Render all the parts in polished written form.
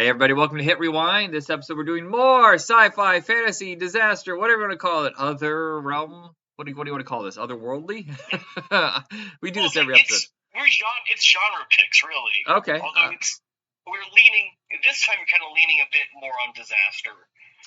Hey everybody, welcome to Hit Rewind. This episode we're doing more sci-fi, fantasy, disaster, whatever you want to call it. Other realm? What do you want to call this? Otherworldly? We do this every episode. It's genre picks, really. Okay. Although we're leaning, this time we're kind of leaning a bit more on disaster.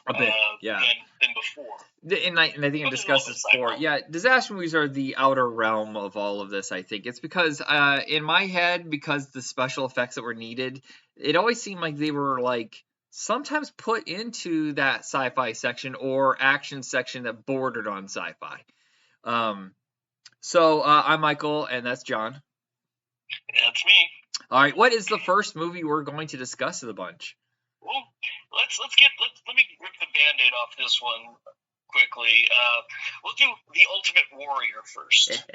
A bit, yeah. Than before. And I think I discussed this before. Yeah, disaster movies are the outer realm of all of this, I think. It's because, in my head, because the special effects that were needed, it always seemed like they were, like, sometimes put into that sci-fi section or action section that bordered on sci-fi. So, I'm Michael, and that's John. That's me. All right, what is the first movie we're going to discuss of the bunch? Well, let me rip the Band-Aid off this one quickly. We'll do The Ultimate Warrior first.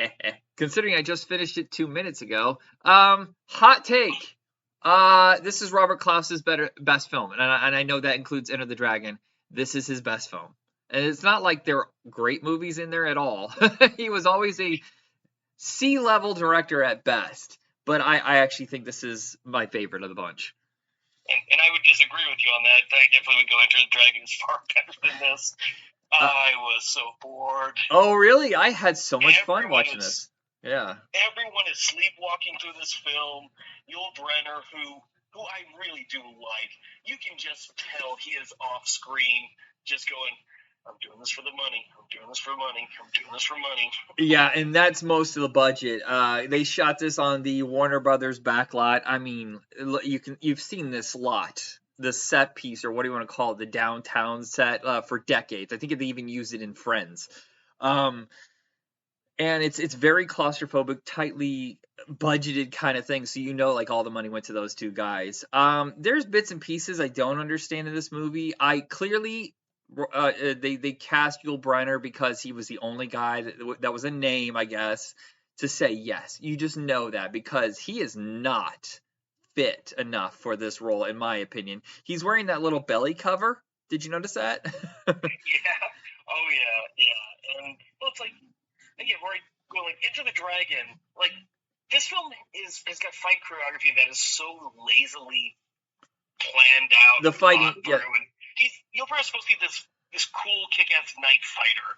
Considering I just finished it 2 minutes ago. Hot take. This is Robert Klaus's best film, and I know that includes Enter the Dragon. This is his best film. And it's not like there are great movies in there at all. He was always a C-level director at best. But I actually think this is my favorite of the bunch. And I would disagree with you on that. I definitely would go Enter the Dragon is far better than this. I was so bored. Oh, really? I had so much fun watching this. Yeah. Everyone is sleepwalking through this film. Yul Brynner, who I really do like, you can just tell he is off screen, just going, I'm doing this for the money. I'm doing this for money. I'm doing this for money. Yeah, and that's most of the budget. They shot this on the Warner Brothers backlot. I mean, you've seen this lot, the set piece, or what do you want to call it, the downtown set, for decades. I think they even used it in Friends. And it's very claustrophobic, tightly budgeted kind of thing. So like all the money went to those two guys. There's bits and pieces I don't understand in this movie. I clearly. They cast Yul Brynner because he was the only guy that was a name, I guess, to say yes. You just know that because he is not fit enough for this role, in my opinion. He's wearing that little belly cover. Did you notice that? Yeah. Oh yeah. And well, it's like again, we're going like Enter the Dragon. Like this film has got fight choreography that is so lazily planned out. The fighting, yeah. Yul Brynner's supposed to be this cool, kick-ass knight fighter,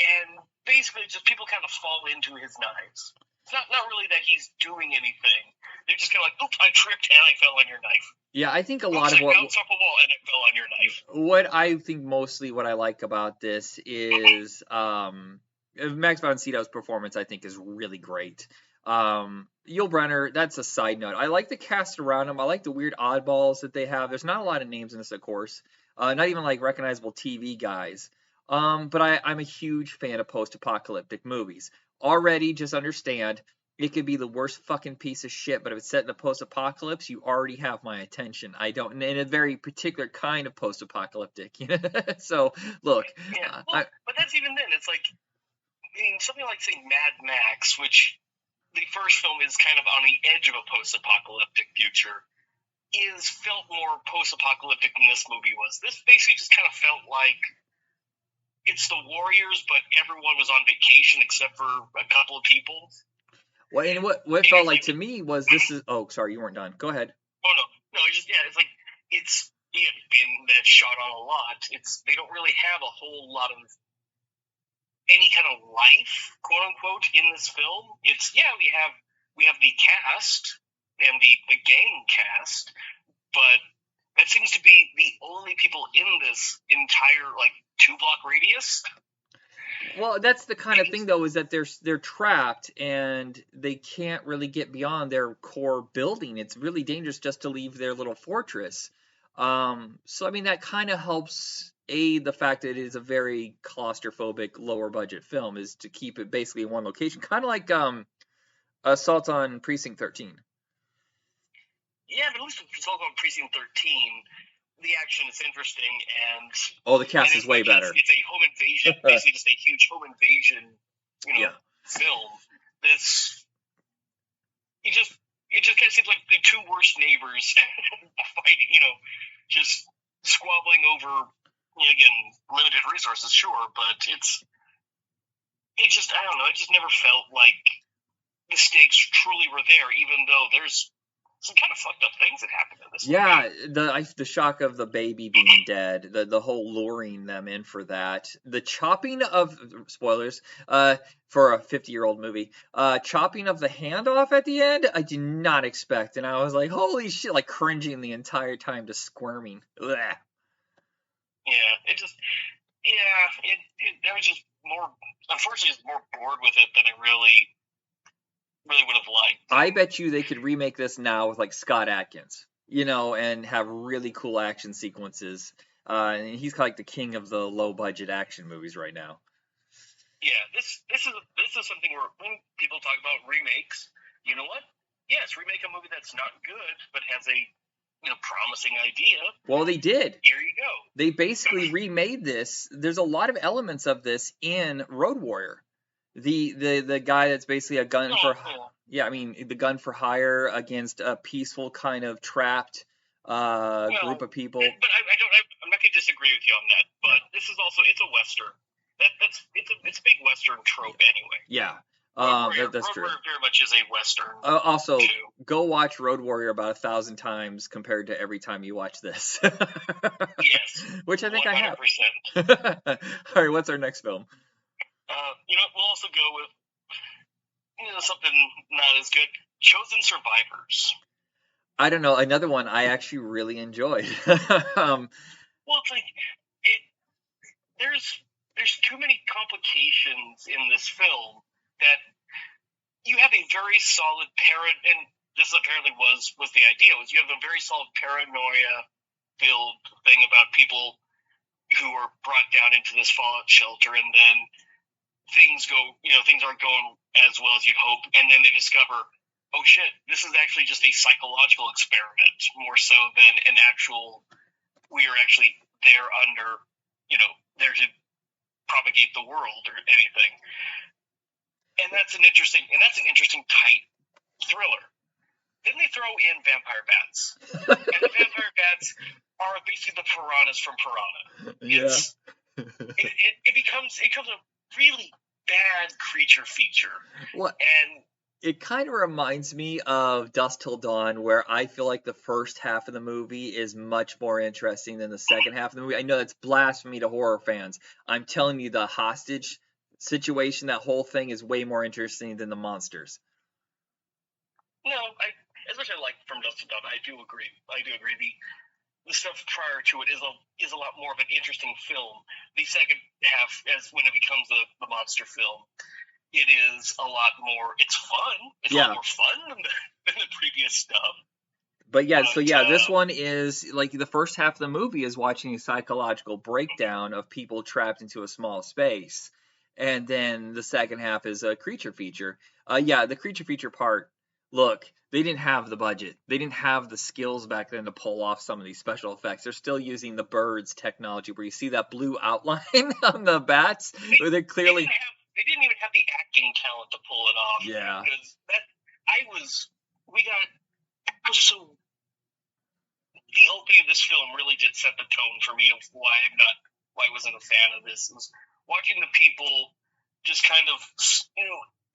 and basically just people kind of fall into his knives. It's not really that he's doing anything. They're just kind of like, oops, I tripped and I fell on your knife. Yeah, I think a lot of what... I bounced off a wall and it fell on your knife. What I think mostly what I like about this is Max von Sydow's performance, I think, is really great. Yul Brynner, that's a side note. I like the cast around him. I like the weird oddballs that they have. There's not a lot of names in this, of course. Not even like recognizable TV guys. But I'm a huge fan of post-apocalyptic movies. Already, just understand, it could be the worst fucking piece of shit, but if it's set in a post-apocalypse, you already have my attention. I don't, in a very particular kind of post-apocalyptic. So, look. Yeah, but that's even then. It's like, I mean, something like, say, Mad Max, which the first film is kind of on the edge of a post-apocalyptic future, felt more post-apocalyptic than this movie was. This basically just kind of felt like it's the Warriors, but everyone was on vacation except for a couple of people. Well, and what felt like to me was this is... Oh, sorry, you weren't done. Go ahead. Oh, no, it's like, it's been that shot on a lot. They don't really have a whole lot of any kind of life, quote unquote, in this film. We have the cast and the gang cast, but that seems to be the only people in this entire 2-block radius. Well, that's the kind of thing though, is that they're trapped and they can't really get beyond their core building. It's really dangerous just to leave their little fortress. So I mean that kind of helps aid the fact that it is a very claustrophobic, lower budget film, is to keep it basically in one location, kind of like Assault on Precinct 13. Yeah, but at least with Assault on Precinct 13, the action is interesting, and the cast is way better. It's a home invasion, basically just a huge home invasion, film. This you just kind of seems like the two worst neighbors fighting, just squabbling over again limited resources, sure, but it just I don't know, it just never felt like the stakes truly were there, even though there's some kind of fucked up things that happened in this Yeah, the shock of the baby being dead, the whole luring them in for that, the chopping of spoilers, for a 50-year-old movie, chopping of the hand off at the end, I did not expect, and I was like, holy shit, like cringing the entire time, just squirming. Ugh. Yeah, I was just more, unfortunately, just more bored with it than I really would have liked. I bet you they could remake this now with like Scott Adkins, and have really cool action sequences. And he's kind of like the king of the low budget action movies right now. Yeah, this is something where when people talk about remakes, you know what? Yes, remake a movie that's not good but has a promising idea. Well, they did. Here you go. They basically remade this. There's a lot of elements of this in Road Warrior. The guy that's basically a gun for the gun for hire against a peaceful kind of trapped group of people. But I'm not going to disagree with you on that. But this is also, it's a western. It's a big western trope anyway. Yeah. That's true. Road Warrior very much is a western. Also, go watch Road Warrior about 1,000 times compared to every time you watch this. Yes. Which I think 100%. I have. All right, what's our next film? We'll also go with something not as good. Chosen Survivors. I don't know. Another one I actually really enjoyed. Well, it's like there's too many complications in this film that you have a very solid and this apparently was the idea, was you have a very solid paranoia filled thing about people who are brought down into this fallout shelter, and then things aren't going as well as you'd hope, and then they discover, oh shit, this is actually just a psychological experiment more so than an actual, we are actually there there to propagate the world or anything. And that's an interesting tight thriller. Then they throw in vampire bats. And the vampire bats are basically the piranhas from Piranha. It becomes a really bad creature feature. What? And it kind of reminds me of Dusk Till Dawn, where I feel like the first half of the movie is much more interesting than the second half of the movie. I know that's blasphemy to horror fans. I'm telling you, the hostage situation, that whole thing is way more interesting than the monsters. No, as much as I like From Dusk Till Dawn, I do agree. The stuff prior to it is a lot more of an interesting film. The second half, as when it becomes the monster film, it is a lot more. It's fun. It's a lot more fun than the previous stuff. But this one is like the first half of the movie is watching a psychological breakdown of people trapped into a small space, and then the second half is a creature feature. The creature feature part. Look, they didn't have the budget. They didn't have the skills back then to pull off some of these special effects. They're still using the Birds technology, where you see that blue outline on the bats, where they're clearly. They didn't even have the acting talent to pull it off. Yeah. Because the opening of this film really did set the tone for me of why I wasn't a fan of this. It was watching the people just kind of,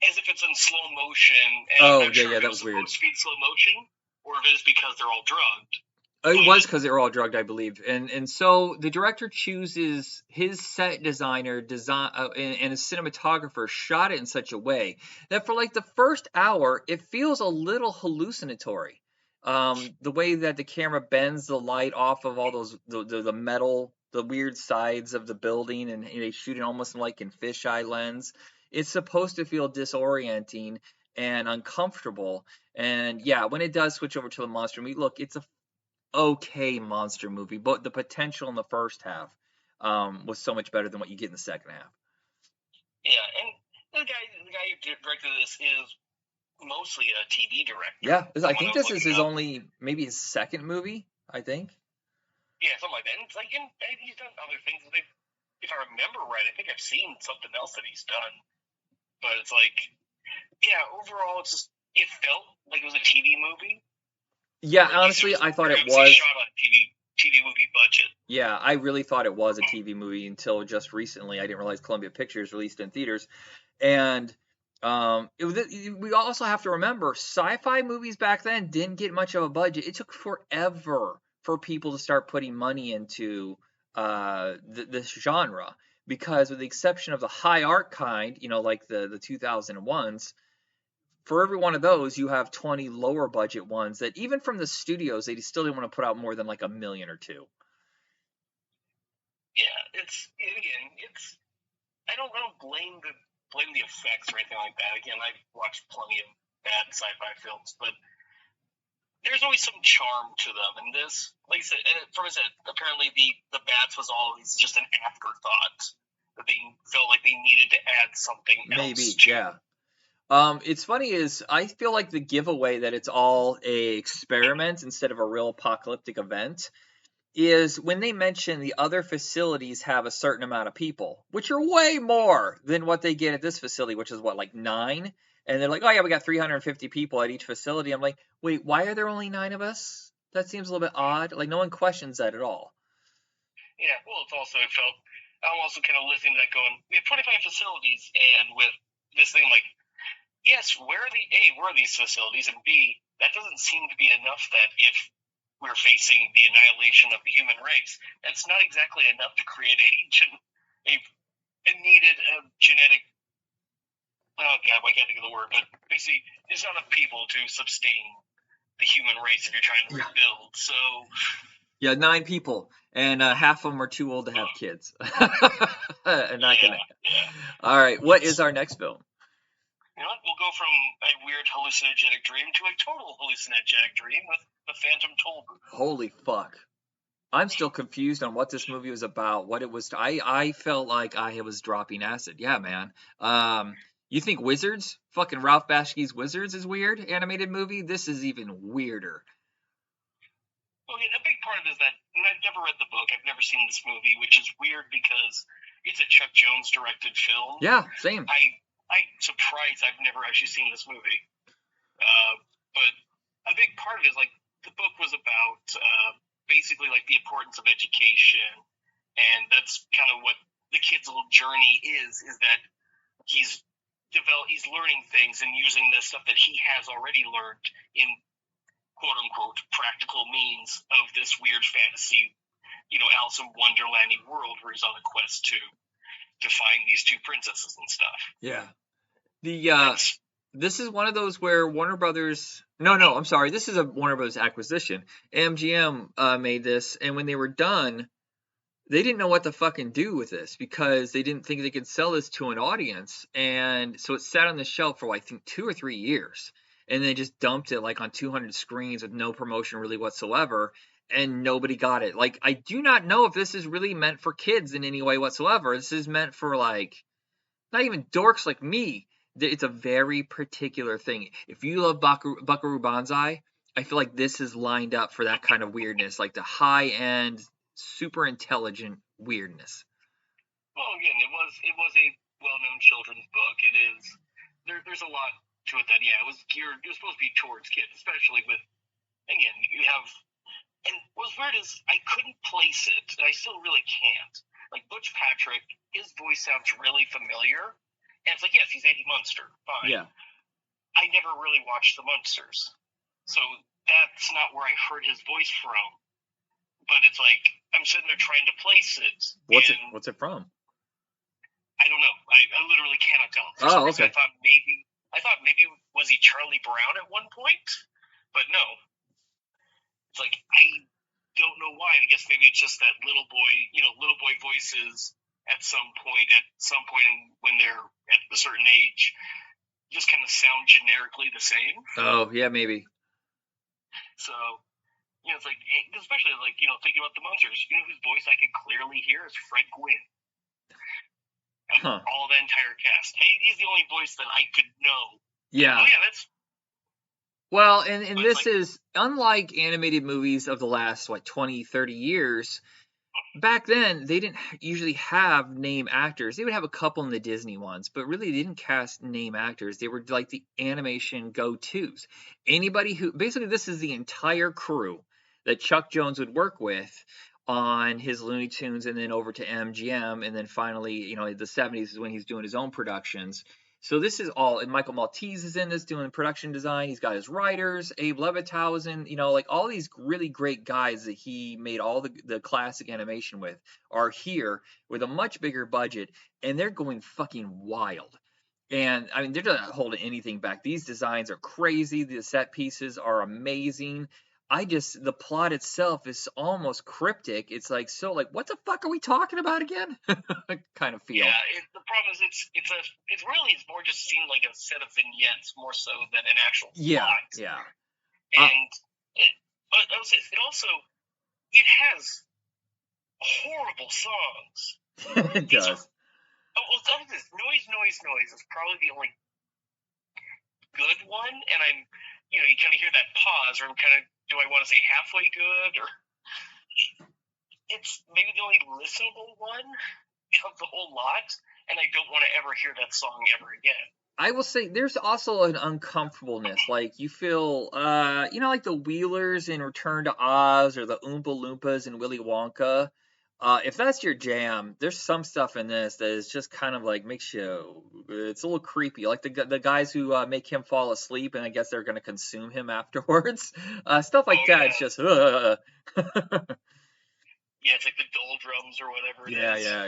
as if it's in slow motion. And that was weird. Speed slow motion, or if it is because they're all drugged. It was because they were all drugged, I believe, and so the director chooses his set designer and a cinematographer shot it in such a way that for like the first hour it feels a little hallucinatory. The way that the camera bends the light off of all those the metal, the weird sides of the building, and they shoot it almost like in fisheye lens. It's supposed to feel disorienting and uncomfortable. And when it does switch over to the monster movie, look, it's a okay monster movie, but the potential in the first half was so much better than what you get in the second half. Yeah, and the guy who directed this is mostly a TV director. Yeah, I think this is maybe his second movie, I think. Yeah, something like that. And it's like, he's done other things. If I remember right, I think I've seen something else that he's done. But it's like, overall, it felt like it was a TV movie. Yeah, honestly, I thought it was shot on TV movie budget. Yeah, I really thought it was a TV movie until just recently. I didn't realize Columbia Pictures released it in theaters, and We also have to remember sci-fi movies back then didn't get much of a budget. It took forever for people to start putting money into this genre because, with the exception of the high art kind, like the 2001s, for every one of those you have 20 lower budget ones that even from the studios they still didn't want to put out more than like $1 million or $2 million. Yeah, it's I don't blame the effects or anything like that. Again, I've watched plenty of bad sci-fi films, but there's always some charm to them. And this, like I said, from I said, apparently the bats was always just an afterthought that they felt like they needed to add something else to. Yeah. It's funny is I feel like the giveaway that it's all a experiment instead of a real apocalyptic event is when they mention the other facilities have a certain amount of people, which are way more than what they get at this facility, which is what, like 9? And they're like, oh yeah, we got 350 people at each facility. I'm like, wait, why are there only 9 of us? That seems a little bit odd. Like, no one questions that at all. Yeah, well, I'm also kind of listening to that going, we have 25 facilities, and with this thing, like, yes, where are these facilities? And B, that doesn't seem to be enough that if we're facing the annihilation of the human race, that's not exactly enough to create a needed genetic. Oh God, I can't think of the word, but basically, there's not enough people to sustain the human race if you're trying to rebuild. So. Yeah, 9 people, and half of them are too old to have kids. Not gonna. Yeah. All right, what is our next film? You know what? We'll go from a weird hallucinogenic dream to a total hallucinogenic dream with the Phantom Tollbooth. Holy fuck. I'm still confused on what this movie was about, what it was. I felt like I was dropping acid. Yeah, man. You think Wizards? Fucking Ralph Bakshi's Wizards is weird? Animated movie? This is even weirder. Well, yeah, a big part of it is that, and I've never read the book, I've never seen this movie, which is weird because it's a Chuck Jones directed film. Yeah, same. I'm surprised I've never actually seen this movie. But a big part of it is, like, the book was about basically, like, the importance of education, and that's kind of what the kid's little journey is that he's learning things and using the stuff that he has already learned in quote-unquote practical means of this weird fantasy, Alice in Wonderland-y world where he's on a quest to find these 2 princesses and stuff. Yeah. This is one of those where Warner Brothers. No, I'm sorry. This is a Warner Brothers acquisition. MGM made this, and when they were done, they didn't know what to fucking do with this because they didn't think they could sell this to an audience, and so it sat on the shelf for I think 2 or 3 years, and they just dumped it like on 200 screens with no promotion really whatsoever, and nobody got it. Like, I do not know if this is really meant for kids in any way whatsoever. This is meant for, like, not even dorks like me. It's a very particular thing. If you love Buckaroo Banzai, I feel like this is lined up for that kind of weirdness, like the high-end, super intelligent weirdness. Well, again, it was a well-known children's book. It is there's a lot to it that it was supposed to be towards kids, especially with, again, you have, and what's weird is I couldn't place it, and I still really can't. Like, Butch Patrick, his voice sounds really familiar. And it's like, yes, he's Eddie Munster. Fine. Yeah. I never really watched the Munsters. So that's not where I heard his voice from. But it's like, I'm sitting there trying to place it. What's it from? I don't know. I literally cannot tell. Oh, okay. I thought maybe was he Charlie Brown at one point? But no. It's like, I don't know why. I guess maybe it's just that little boy voices at some point when they're at a certain age, just kind of sound generically the same. Oh, yeah, maybe. So, it's like, especially like, thinking about the Munsters, whose voice I could clearly hear is Fred Gwynn. All the entire cast. Hey, he's the only voice that I could know. Yeah. Oh, yeah, that's. Well, and this is, unlike animated movies of the last, 20, 30 years, back then, they didn't usually have name actors. They would have a couple in the Disney ones, but really they didn't cast name actors. They were like the animation go-tos. Anybody who, basically this is the entire crew that Chuck Jones would work with on his Looney Tunes and then over to MGM, and then finally, the 70s is when he's doing his own productions. So this is all, and Michael Maltese is in this doing production design. He's got his writers, Abe Levithausen, like all these really great guys that he made all the classic animation with are here with a much bigger budget, and they're going fucking wild. And I mean, they're not holding anything back. These designs are crazy. The set pieces are amazing. The plot itself is almost cryptic. It's like, what the fuck are we talking about again? Kind of feel. Yeah, the problem is it's more just seemed like a set of vignettes more so than an actual plot. Yeah. And I would say it has horrible songs. It does. Well, tell me this: Noise is probably the only good one, and you kind of hear that pause, or do I want to say halfway good, or it's maybe the only listenable one of the whole lot, and I don't want to ever hear that song ever again. I will say there's also an uncomfortableness, like you feel, like the Wheelers in Return to Oz or the Oompa Loompas in Willy Wonka. If that's your jam, there's some stuff in this that is just kind of like it's a little creepy. Like the guys who make him fall asleep, and I guess they're going to consume him afterwards. Stuff like that. Yeah. It's just. Yeah, it's like the doldrums or whatever it is. Yeah.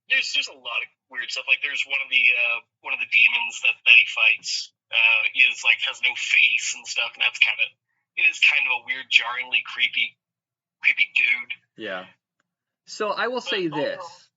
There's a lot of weird stuff. Like there's one of the demons that he fights has no face and stuff, and it is kind of a weird, jarringly creepy dude. Yeah. So I will say this.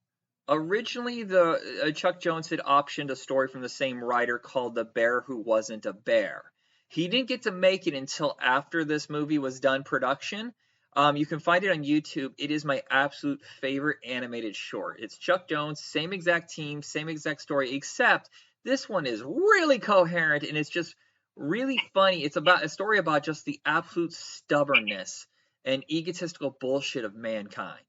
Originally, the Chuck Jones had optioned a story from the same writer called The Bear Who Wasn't a Bear. He didn't get to make it until after this movie was done production. You can find it on YouTube. It is my absolute favorite animated short. It's Chuck Jones, same exact team, same exact story, except this one is really coherent and it's just really funny. It's about a story about just the absolute stubbornness and egotistical bullshit of mankind.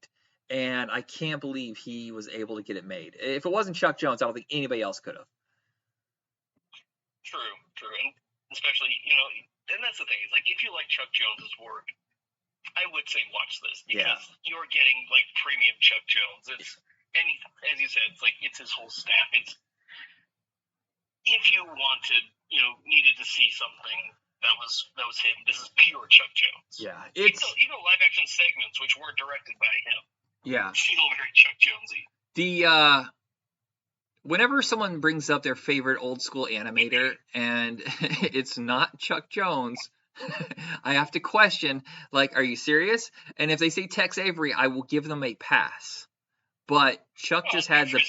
And I can't believe he was able to get it made. If it wasn't Chuck Jones, I don't think anybody else could have. True. And especially, and that's the thing, is like, if you like Chuck Jones's work, I would say watch this, because you're getting like premium Chuck Jones. And as you said, it's his whole staff. It's, if you needed to see something that was him, this is pure Chuck Jones. Yeah, it's even live action segments which weren't directed by him. Yeah, feel very Chuck Jonesy. Whenever someone brings up their favorite old school animator and it's not Chuck Jones, I have to question, are you serious? And if they say Tex Avery, I will give them a pass. But Chuck just had the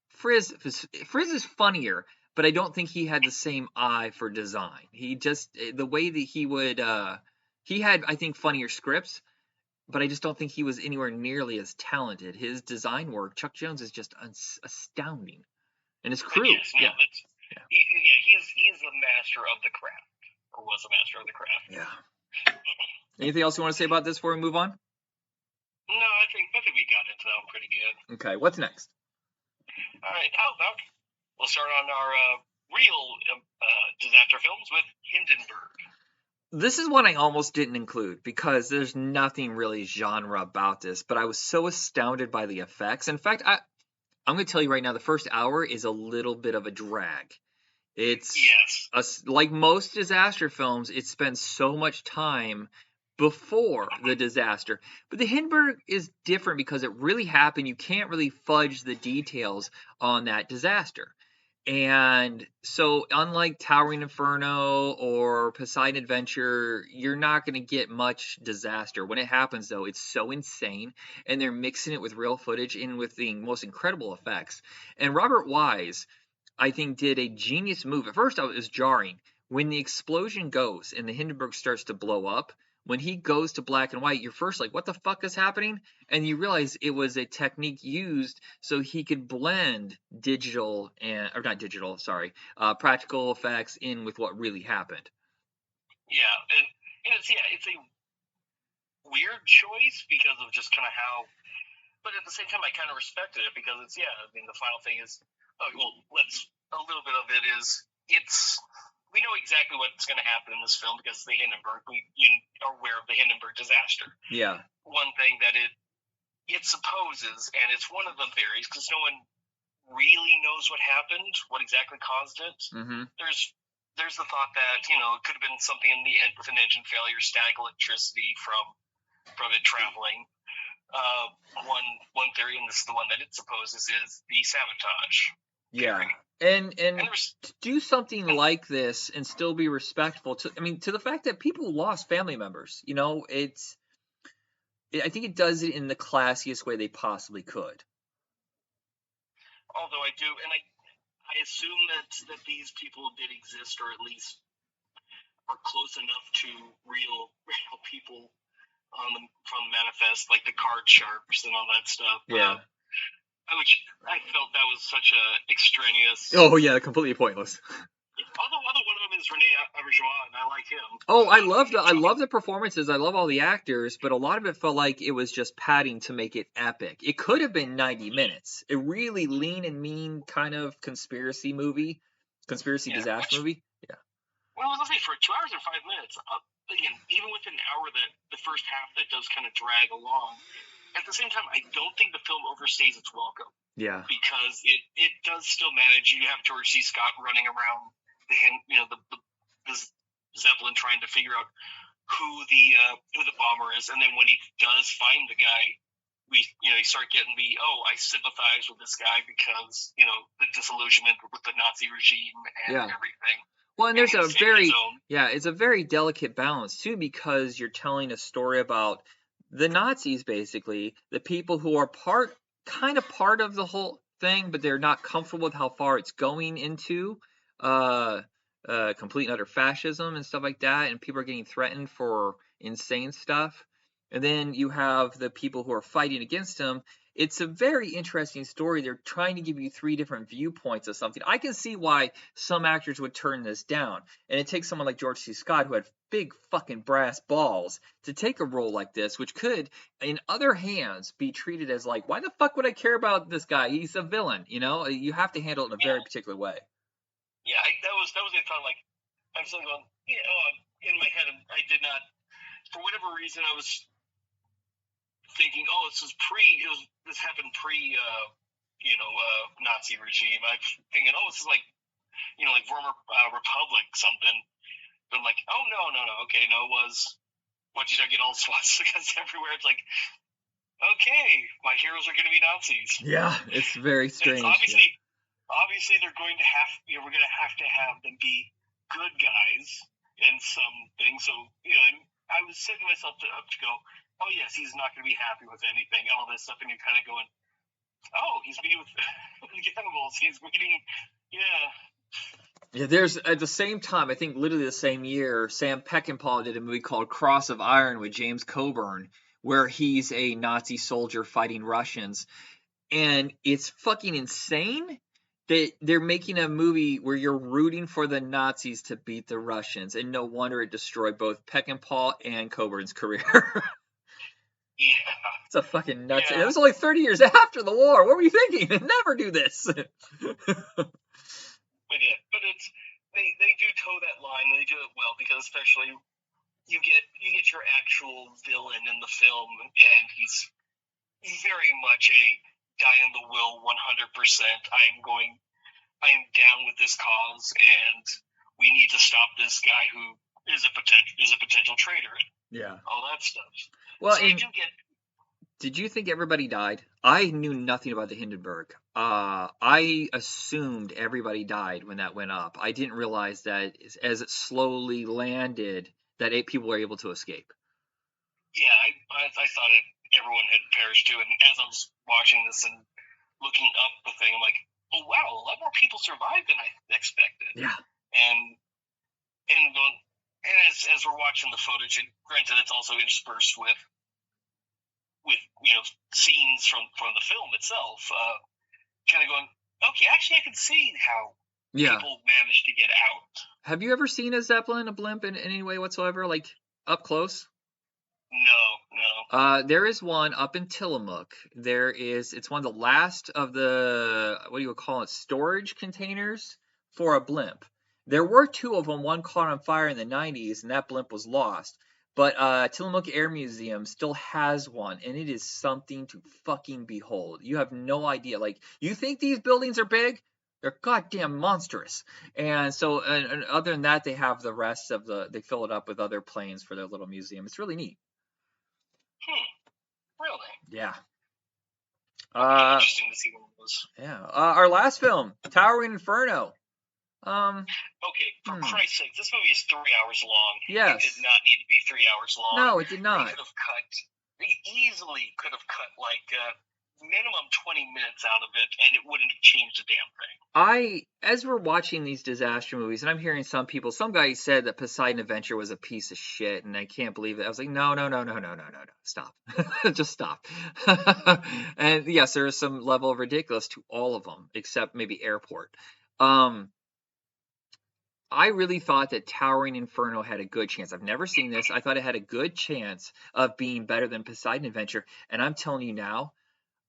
Frizz is funnier, but I don't think he had the same eye for design. He just, the way that he would, he had, I think, funnier scripts, but I just don't think he was anywhere nearly as talented. His design work, Chuck Jones, is just astounding. And his crew. He's the master of the craft. Or was a master of the craft. Yeah. Anything else you want to say about this before we move on? No, I think we got into that one pretty good. Okay, what's next? All right, how about we'll start on our real disaster films with Hindenburg. This is one I almost didn't include because there's nothing really genre about this, but I was so astounded by the effects. In fact, I'm going to tell you right now, the first hour is a little bit of a drag. It's like most disaster films, it spends so much time before the disaster. But the Hindenburg is different because it really happened. You can't really fudge the details on that disaster. And so unlike Towering Inferno or Poseidon Adventure, you're not going to get much disaster. When it happens, though, it's so insane. And they're mixing it with real footage and with the most incredible effects. And Robert Wise, I think, did a genius move. At first, it was jarring. When the explosion goes and the Hindenburg starts to blow up, when he goes to black and white, you're first like, what the fuck is happening? And you realize it was a technique used so he could blend practical effects in with what really happened. Yeah, and it's a weird choice because of just kind of how, but at the same time, I kind of respected it because it's, the final thing is, a little bit of it is, we know exactly what's going to happen in this film because the Hindenburg, you are aware of the Hindenburg disaster. Yeah. One thing that it supposes, and it's one of the theories, because no one really knows what happened, what exactly caused it. Mm-hmm. There's the thought that, you know, it could have been something in the with an engine failure, static electricity from it traveling. One theory, and this is the one that it supposes, is the sabotage. Yeah, theory. and to do something like this and still be respectful to, I mean, to the fact that people lost family members, you know, I think it does it in the classiest way they possibly could. Although I do, and I assume that these people did exist, or at least are close enough to real people from the manifest, like the card sharps and all that stuff. Yeah. Which I felt that was such a extraneous. Oh yeah, completely pointless. Although one of them is Rene Auberjonois, and I like him. Oh, I love the performances. I love all the actors, but a lot of it felt like it was just padding to make it epic. It could have been 90 minutes. A really lean and mean kind of conspiracy disaster movie. Yeah. Well, I was gonna say, for 2 hours and 5 minutes, again, even with an hour that the first half that does kind of drag along. At the same time, I don't think the film overstays its welcome. Yeah. Because it does still manage. You have George C. Scott running around the Zeppelin trying to figure out who the bomber is, and then when he does find the guy, you start getting I sympathize with this guy because the disillusionment with the Nazi regime and everything. Well, and there's it's a very delicate balance too, because you're telling a story about the Nazis, basically, the people who are part of the whole thing, but they're not comfortable with how far it's going into complete and utter fascism and stuff like that, and people are getting threatened for insane stuff. And then you have the people who are fighting against them. It's a very interesting story. They're trying to give you 3 different viewpoints of something. I can see why some actors would turn this down. And it takes someone like George C. Scott, who had big fucking brass balls, to take a role like this, which could, in other hands, be treated as like, why the fuck would I care about this guy? He's a villain, You have to handle it in a very particular way. Yeah, that was a thought. Like, I'm still going, in my head, I did not, for whatever reason, I was thinking, this happened pre, Nazi regime. I'm thinking, this is like, like former Republic something. But like, no, okay, no, it was, once you start getting all the swastikas everywhere, it's like, okay, my heroes are going to be Nazis. Yeah, it's very strange. Obviously, they're going to have, we're going to have them be good guys in some things. So, I was setting myself up to go, oh yes, he's not going to be happy with anything, all this stuff, and you're kind of going, he's meeting with animals, he's meeting, Yeah, there's, at the same time, I think literally the same year, Sam Peckinpah did a movie called Cross of Iron with James Coburn, where he's a Nazi soldier fighting Russians, and it's fucking insane that they're making a movie where you're rooting for the Nazis to beat the Russians, and no wonder it destroyed both Peckinpah and Coburn's career. Yeah. It's a fucking nuts. Yeah. It was only 30 years after the war. What were you thinking? Never do this. But it's they do toe that line, and they do it well, because especially you get your actual villain in the film, and he's very much a die in the will 100%. I am down with this cause, and we need to stop this guy who is a potential traitor. Yeah. All that stuff. Well, so did you think everybody died? I knew nothing about the Hindenburg. I assumed everybody died when that went up. I didn't realize that as it slowly landed, that 8 people were able to escape. Yeah, I thought everyone had perished too. And as I was watching this and looking up the thing, I'm like, oh wow, a lot more people survived than I expected. Yeah. And as we're watching the footage, and granted, it's also interspersed with scenes from the film itself, kind of going, okay, actually I can see how people managed to get out. Have you ever seen a Zeppelin, a blimp, in any way whatsoever, like up close? No. There is one up in Tillamook. It's one of the last of the, what do you call it, storage containers for a blimp. There were 2 of them, one caught on fire in the 90s, and that blimp was lost. But Tillamook Air Museum still has one, and it is something to fucking behold. You have no idea. Like, you think these buildings are big? They're goddamn monstrous. And so, and other than that, they have the rest of they fill it up with other planes for their little museum. It's really neat. Really? Yeah. Interesting to see one of those. Yeah. Our last film, Towering Inferno. Okay, for Christ's sake, this movie is 3 hours long. Yes. It did not need to be 3 hours long. No, it did not. They easily could have cut like minimum 20 minutes out of it, and it wouldn't have changed a damn thing. As we're watching these disaster movies, and I'm hearing some guy said that Poseidon Adventure was a piece of shit, and I can't believe it. I was like, no, stop. Just stop. And yes, there is some level of ridiculous to all of them, except maybe Airport. I really thought that Towering Inferno had a good chance. I've never seen this. I thought it had a good chance of being better than Poseidon Adventure. And I'm telling you now,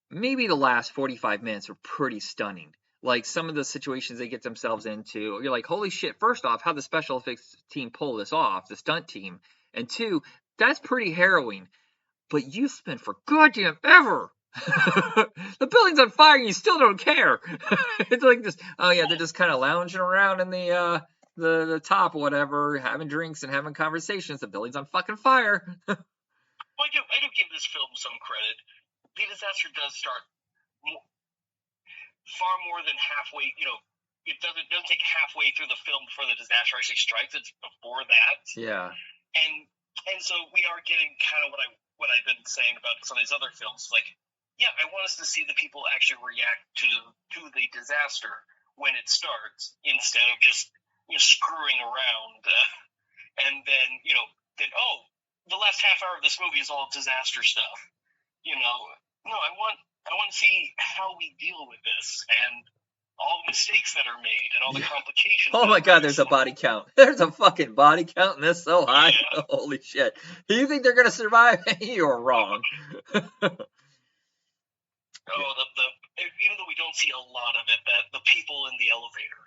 maybe the last 45 minutes were pretty stunning. Like, some of the situations they get themselves into, you're like, holy shit, first off, how the special effects team pull this off, the stunt team. And two, that's pretty harrowing. But you spent for goddamn ever. The building's on fire and you still don't care. It's like this, oh yeah, they're just kind of lounging around in the top or whatever, having drinks and having conversations. The building's on fucking fire. Well, I do give this film some credit. The disaster does start far more than halfway. It doesn't take halfway through the film before the disaster actually strikes. It's before that. Yeah. And so we are getting kind of what I've been saying about some of these other films. Like, yeah, I want us to see the people actually react to the disaster when it starts, instead of just screwing around. And then the last half hour of this movie is all disaster stuff. No, I want to see how we deal with this and all the mistakes that are made and all the complications. Oh my god, there's a body count. There's a fucking body count, and that's so high. Yeah. Holy shit. Do you think they're gonna survive? You're wrong. Even though we don't see a lot of it, that the people in the elevator.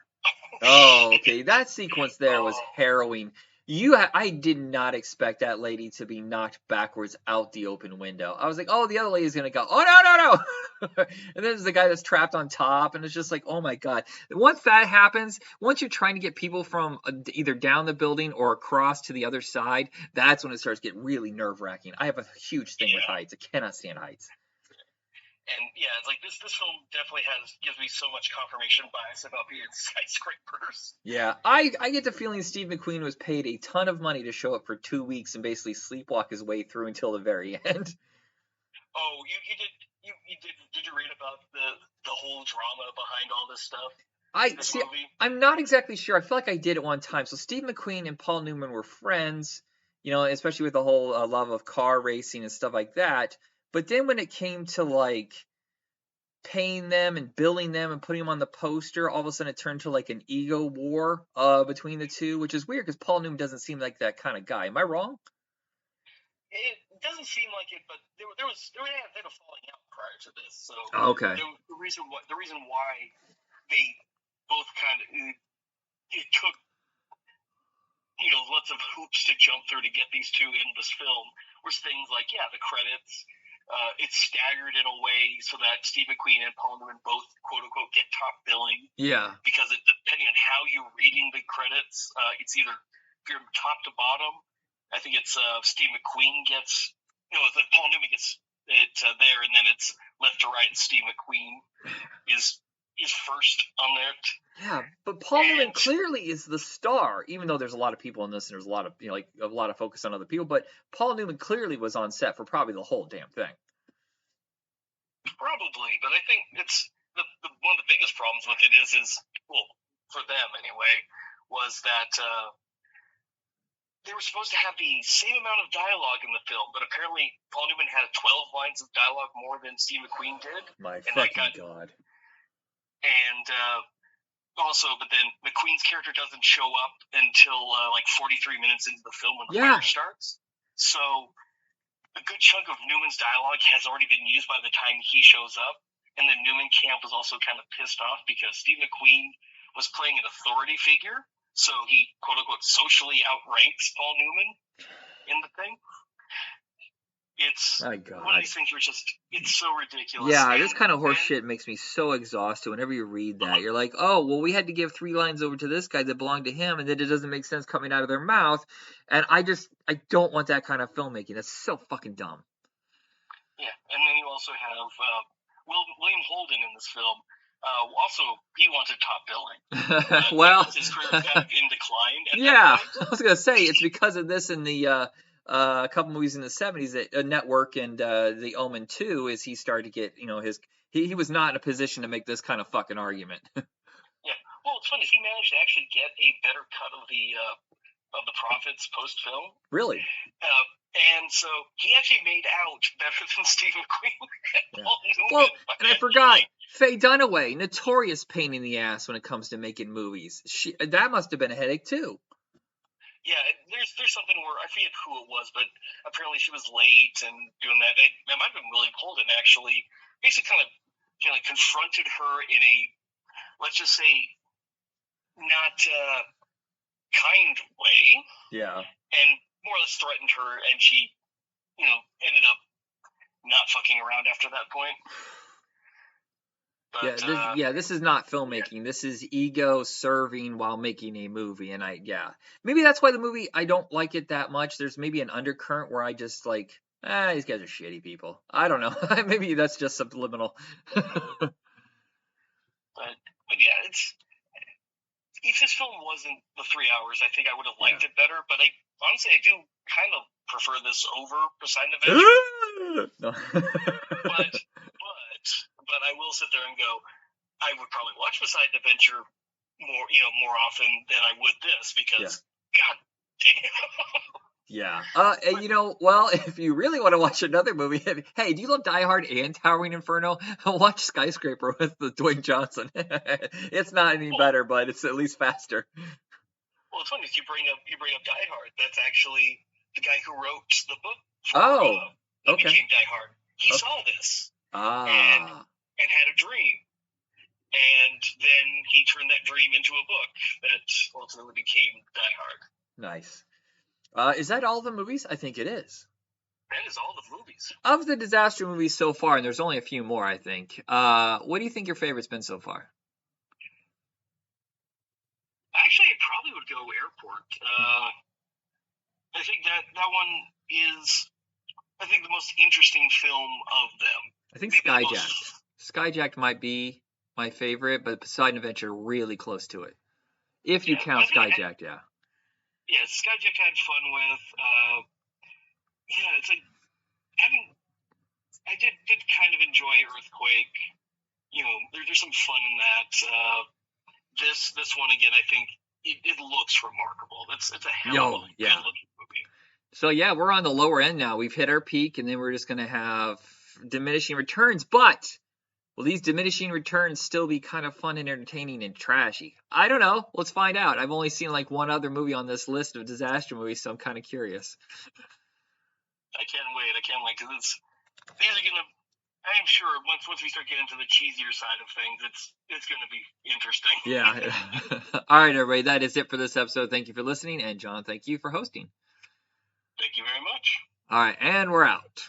Oh, okay. That sequence there was harrowing. I did not expect that lady to be knocked backwards out the open window. I was like, oh, the other lady's gonna go. Oh, no. And then there's the guy that's trapped on top, and it's just like, oh my god. Once that happens, once you're trying to get people from either down the building or across to the other side, that's when it starts getting really nerve-wracking. I have a huge thing with heights. I cannot stand heights. And yeah, it's like this film definitely gives me so much confirmation bias about being skyscrapers. Yeah, I get the feeling Steve McQueen was paid a ton of money to show up for 2 weeks and basically sleepwalk his way through until the very end. Oh, did you read about the whole drama behind all this stuff? I'm not exactly sure. I feel like I did at one time. So Steve McQueen and Paul Newman were friends, especially with the whole love of car racing and stuff like that. But then when it came to like paying them and billing them and putting them on the poster, all of a sudden it turned to like an ego war between the two, which is weird because Paul Newman doesn't seem like that kind of guy. Am I wrong? It doesn't seem like it, but they had a falling out prior to this. So okay. The reason why they both kind of it took lots of hoops to jump through to get these two in this film was things like the credits. It's staggered in a way so that Steve McQueen and Paul Newman both quote unquote get top billing. Yeah. Because depending on how you're reading the credits, it's either if you're top to bottom. I think it's Steve McQueen gets Paul Newman gets it there, and then it's left to right. Steve McQueen is first on that. Yeah, but Paul Newman clearly is the star, even though there's a lot of people in this and there's a lot of a lot of focus on other people. But Paul Newman clearly was on set for probably the whole damn thing. Probably, but I think it's one of the biggest problems with it is well, for them anyway, was that they were supposed to have the same amount of dialogue in the film, but apparently Paul Newman had 12 lines of dialogue more than Steve McQueen did. My fucking god. And but then McQueen's character doesn't show up until like 43 minutes into the film when the fire starts. So a good chunk of Newman's dialogue has already been used by the time he shows up. And then Newman camp was also kind of pissed off because Steve McQueen was playing an authority figure. So he, quote unquote, socially outranks Paul Newman. in the thing. It's My God. one of these things where it's so ridiculous. Yeah, this kind of horse shit makes me so exhausted whenever you read that. You're like, oh, well, we had to give 3 lines over to this guy that belonged to him, and then it doesn't make sense coming out of their mouth. And I don't want that kind of filmmaking. That's so fucking dumb. Yeah, and then you also have William Holden in this film. Also, he wanted top billing. Well, his career was kind of in decline. Yeah, I was gonna say it's because of this and the a couple movies in the 70s that Network and The Omen 2 is he started to get he was not in a position to make this kind of fucking argument. Yeah, well, it's funny. He managed to actually get a better cut of the profits post film. Really? And so he actually made out better than Steve McQueen. Yeah. Well, and I forgot, Faye Dunaway, notorious pain in the ass when it comes to making movies. That must have been a headache too. Yeah, there's something where I forget who it was, but apparently she was late and doing that. It might have been William Holden actually, basically kind of confronted her in a, let's just say, not kind way. Yeah. And more or less threatened her, and she, ended up not fucking around after that point. But, this is not filmmaking. Yeah. This is ego serving while making a movie, and maybe that's why the movie I don't like it that much. There's maybe an undercurrent where I just like, these guys are shitty people. I don't know. Maybe that's just subliminal. but yeah, if this film wasn't the 3 hours, I think I would have liked it better. But honestly, I do kind of prefer this over Poseidon Adventure. No. But I will sit there and go, I would probably watch Poseidon Adventure more often than I would this because, God damn. Yeah. Well, if you really want to watch another movie, hey, do you love Die Hard and Towering Inferno? Watch Skyscraper with Dwayne Johnson. It's not any better, but it's at least faster. Well, it's funny if you bring up Die Hard. That's actually the guy who wrote the book. That became Die Hard. He saw this and had a dream, and then he turned that dream into a book that ultimately became Die Hard. Nice. Is that all the movies? I think it is. That is all the movies. Of the disaster movies so far, and there's only a few more, I think. What do you think your favorite's been so far? Actually, I probably would go Airport. I think that one is, I think, the most interesting film of them. I think Skyjacked. Skyjacked might be my favorite, but Poseidon Adventure really close to it. If you count Skyjacked, yeah. Yeah, Skyjacked I had fun with. It's like I did kind of enjoy Earthquake. There's some fun in that. This one again, I think it looks remarkable. It's a hell of a good looking movie. So yeah, we're on the lower end now. We've hit our peak, and then we're just gonna have diminishing returns. But will these diminishing returns still be kind of fun and entertaining and trashy? I don't know. Let's find out. I've only seen like one other movie on this list of disaster movies, so I'm kind of curious. I can't wait. Because these are gonna. I am sure once we start getting to the cheesier side of things, it's gonna be interesting. Yeah. All right, everybody. That is it for this episode. Thank you for listening, and John, thank you for hosting. Thank you very much. All right, and we're out.